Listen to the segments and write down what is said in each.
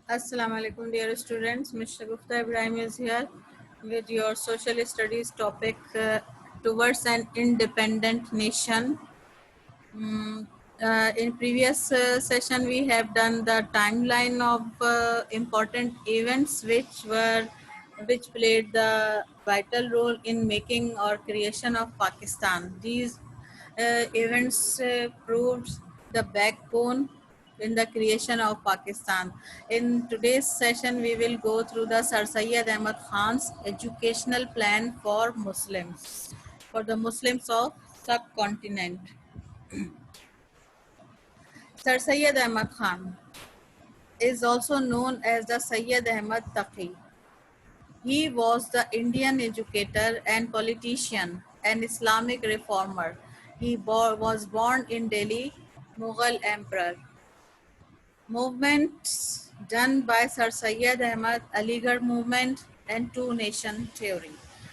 Assalamu alaikum, dear students. Mr. Gupta Ibrahim is here with your social studies topic towards an independent nation. Mm, in previous session, we have done the timeline of important events which played the vital role in making or creation of Pakistan. These events proved the backbone in the creation of Pakistan. In today's session, we will go through the Sir Syed Ahmad Khan's educational plan for the Muslims of subcontinent. Sir Syed Ahmad Khan is also known as the Syed Ahmad Taqi. He was the Indian educator and politician and Islamic reformer. Was born in Delhi, Mughal emperor. Movements done by Sir Syed Ahmad, Aligarh movement and two nation theory.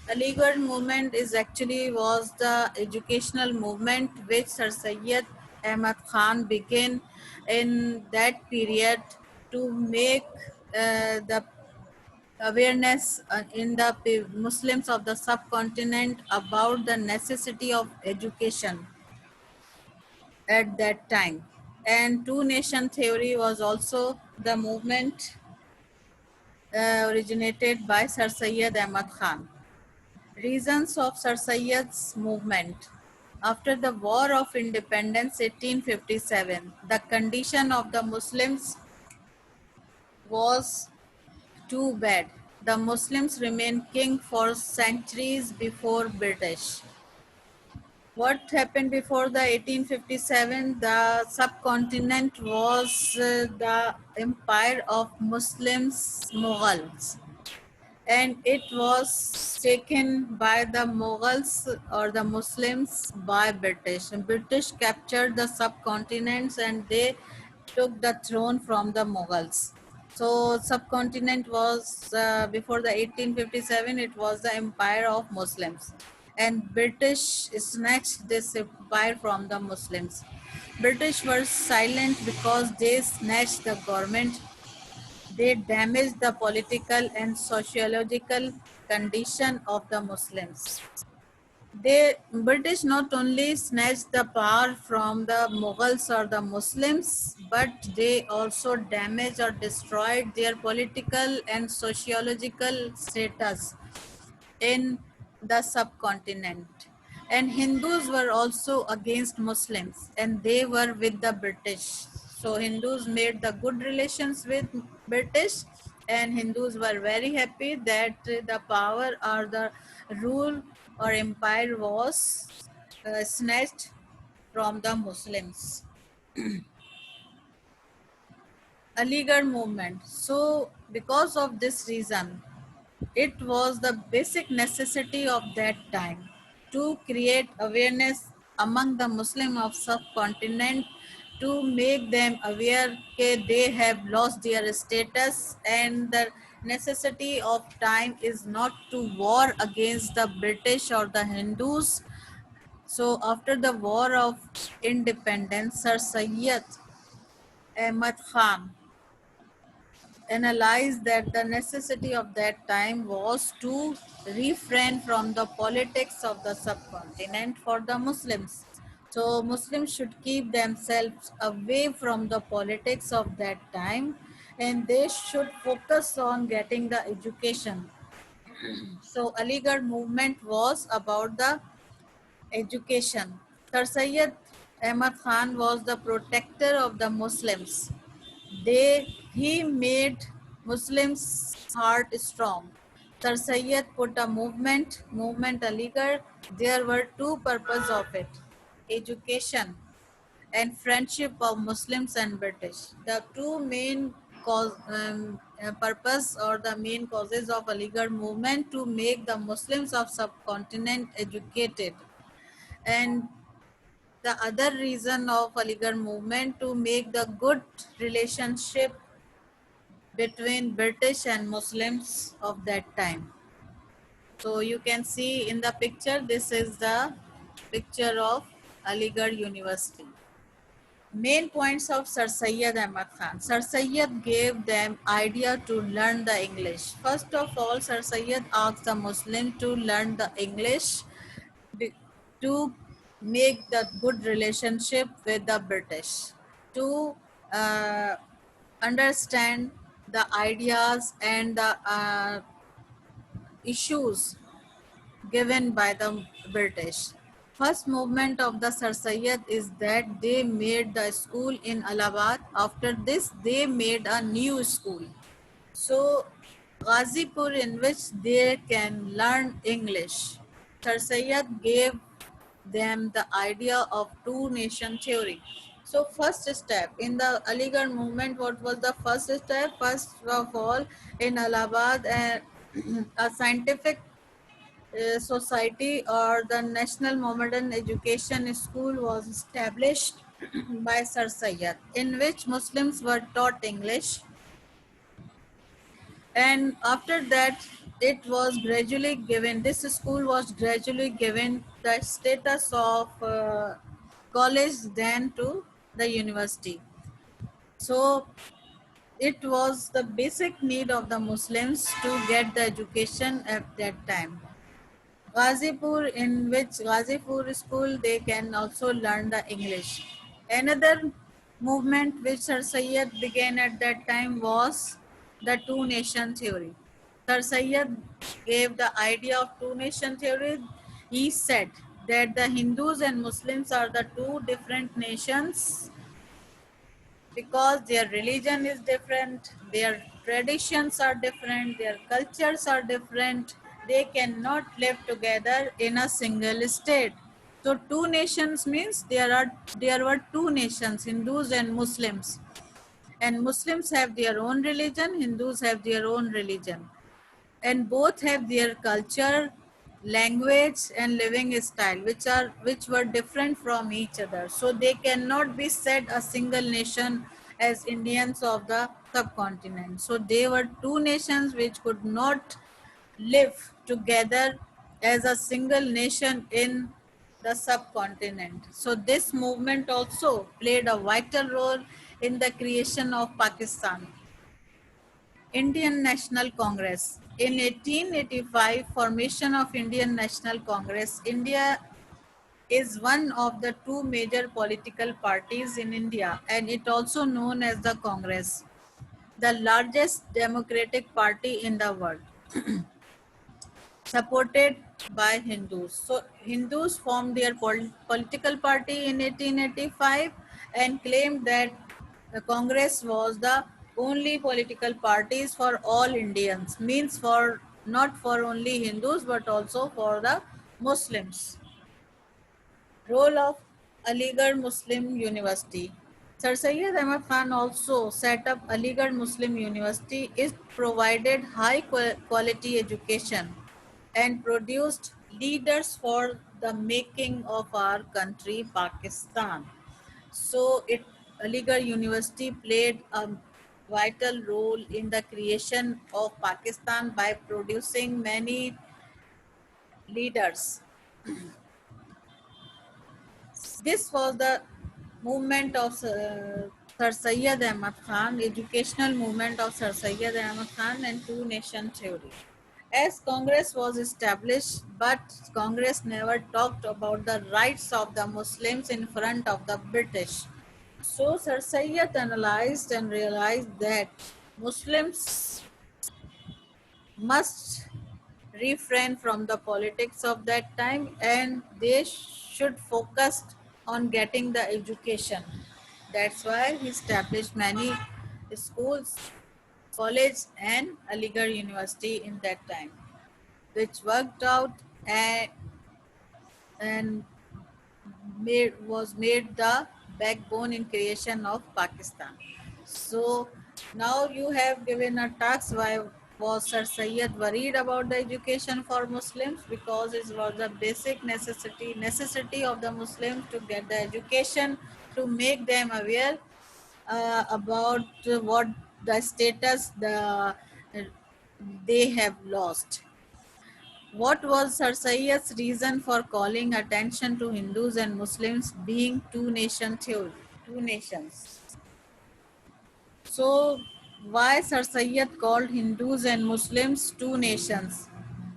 Aligarh movement was the educational movement which Sir Syed Ahmad Khan began in that period to make the awareness in the Muslims of the subcontinent about the necessity of education at that time. And two nation theory was also the movement originated by Sir Syed Ahmad Khan. Reasons of Sir Syed's movement. After the War of Independence 1857, the condition of the Muslims was too bad. The Muslims remained king for centuries before British. What happened before the 1857? The subcontinent was the empire of Muslims, Mughals, and it was taken by the Mughals or the Muslims by British. And British captured the subcontinents and they took the throne from the Mughals. So subcontinent was before the 1857. It was the empire of Muslims, and British snatched this empire from the Muslims. British were silent because they snatched the government. They damaged the political and sociological condition of the Muslims. The British not only snatched the power from the Mughals or the Muslims, but they also damaged or destroyed their political and sociological status in the subcontinent. And Hindus were also against Muslims and they were with the British. So Hindus made the good relations with British, and Hindus were very happy that the power or the rule or empire was snatched from the Muslims. Aligarh movement. So because of this reason, it was the basic necessity of that time to create awareness among the Muslim of subcontinent, to make them aware that they have lost their status, and the necessity of time is not to war against the British or the Hindus. So after the war of independence, Sir Syed Ahmad Khan analyzed that the necessity of that time was to refrain from the politics of the subcontinent for the Muslims. So Muslims should keep themselves away from the politics of that time, and they should focus on getting the education. So Aligarh movement was about the education. Sir Syed Ahmad Khan was the protector of the Muslims. He made Muslims' heart strong. Sir Syed put a movement Aligarh. There were two purposes of it: education and friendship of Muslims and British. The two main purpose or the main causes of Aligarh movement to make the Muslims of subcontinent educated, and the other reason of Aligarh movement to make the good relationship between British and Muslims of that time. So you can see in the picture, this is the picture of Aligarh University. Main points of Sir Syed Ahmad Khan. Sir Syed gave them idea to learn the English. First of all, Sir Syed asked the Muslim to learn the English to make the good relationship with the British, to uh, understand the ideas and the issues given by the British. First movement of the Sir Syed is that they made the school in Allahabad. After this, they made a new school. So, Ghazipur, in which they can learn English. Sir Syed gave them the idea of two nation theory. So, first step in the Aligarh movement, what was the first step? First of all, in Allahabad, a scientific society or the National Modern Education School was established by Sir Syed, in which Muslims were taught English, and after that it was gradually given, this school was gradually given the status of college then to the university. So it was the basic need of the Muslims to get the education at that time. Ghazipur, in which Ghazipur school, they can also learn the English. Another movement which Sir Syed began at that time was the two nation theory. Sir Syed gave the idea of two nation theory. He said that the Hindus and Muslims are the two different nations because their religion is different, their traditions are different, their cultures are different. They cannot live together in a single state. So two nations means there were two nations, Hindus and Muslims. And Muslims have their own religion, Hindus have their own religion, and both have their culture, language and living style which were different from each other, so they cannot be said a single nation as Indians of the subcontinent. So they were two nations which could not live together as a single nation in the subcontinent. So this movement also played a vital role in the creation of Pakistan. Indian National Congress. In 1885, formation of Indian National Congress, India is one of the two major political parties in India, and it also known as the Congress, the largest democratic party in the world, supported by Hindus. So Hindus formed their political party in 1885 and claimed that the Congress was the only political parties for all Indians, means for not for only Hindus but also for the Muslims. Role of Aligarh Muslim University. Sir Syed Ahmad Khan also set up Aligarh Muslim University. It provided high quality education and produced leaders for the making of our country, Pakistan. So Aligarh University played a vital role in the creation of Pakistan by producing many leaders. This was the movement of Sir Syed Ahmad Khan, educational movement of Sir Syed Ahmad Khan and two nation theory. As Congress was established, but Congress never talked about the rights of the Muslims in front of the British. So Sir Syed analyzed and realized that Muslims must refrain from the politics of that time and they should focus on getting the education. That's why he established many schools, college and Aligarh University in that time, which worked out and made the backbone in creation of Pakistan. So now you have given a task. Why was Sir Syed worried about the education for Muslims? Because it was the basic necessity of the Muslims to get the education, to make them aware about what the status they have lost. What was Sir Syed's reason for calling attention to Hindus and Muslims being two nation theory? two nations. So why Sir Sayyid called Hindus and Muslims two nations?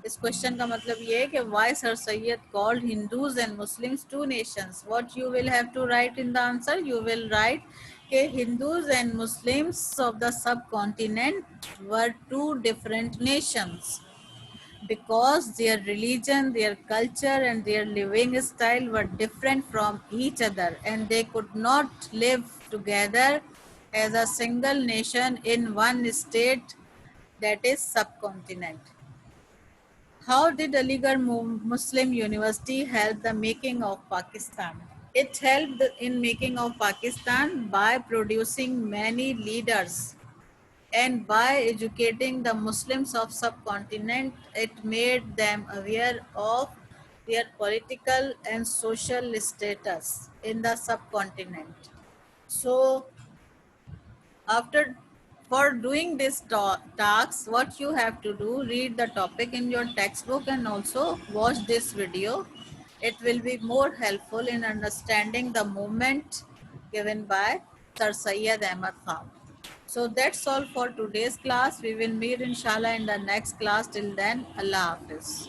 इस question का मतलब ये है कि why Sir Sayyid called Hindus and Muslims two nations. What you will have to write in the answer? You will write कि Hindus and Muslims of the subcontinent were two different nations because their religion, their culture, and their living style were different from each other, and they could not live together as a single nation in one state, that is subcontinent. How did Aligarh Muslim University help the making of Pakistan? It helped in making of Pakistan by producing many leaders, and by educating the Muslims of subcontinent, it made them aware of their political and social status in the subcontinent. So after for doing this tasks, what you have to do, read the topic in your textbook and also watch this video. It will be more helpful in understanding the movement given by Sir Syed Ahmad Khan. So that's all for today's class. We will meet inshallah in the next class. Till then, Allah Hafiz.